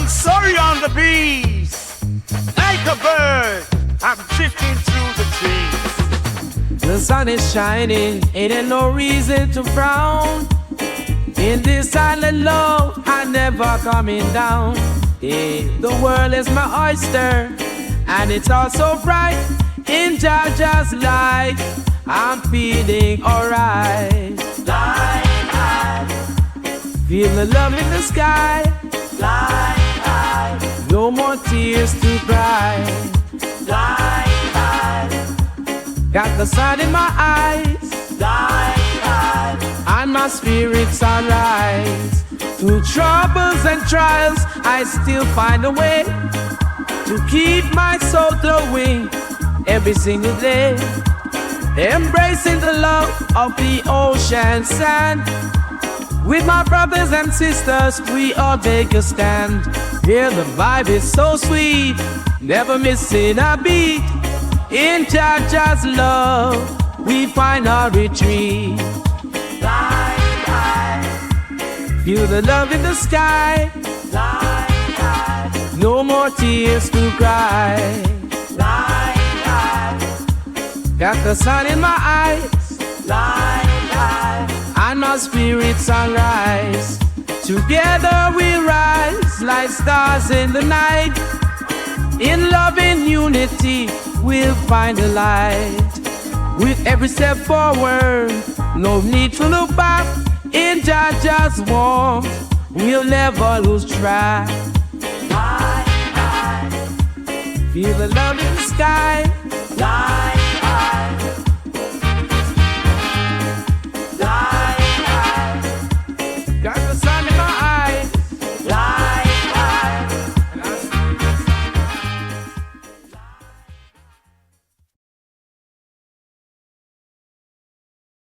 Sorry on the bees, like a bird, I'm drifting through the trees. The sun is shining, ain't no reason to frown. In this silent love, I never coming down. Yeah, the world is my oyster, and it's all so bright. In Jaja's light, I'm feeling alright. Flying high, Feel the love in the sky. flying high, No more tears to cry. flying high, Got the sun in my eyes, flying high, and my spirits sunrise. Through troubles and trials, I still find a way to keep my soul glowing every single day. Embracing the love of the ocean sand. With my brothers and sisters, we all take a stand. Yeah, the vibe is so sweet, never missing a beat. In Jaja's love, we find our retreat. flying high, Feel the love in the sky, flying high, no more tears to cry. flying high, Got the sun in my eyes, flying high, and my spirits sunrise. Together we rise like stars in the night. In love and unity, we'll find the light. With every step forward, no need to look back. In Jaja's warmth, we'll never lose track. flying high, Feel the love in the sky, flying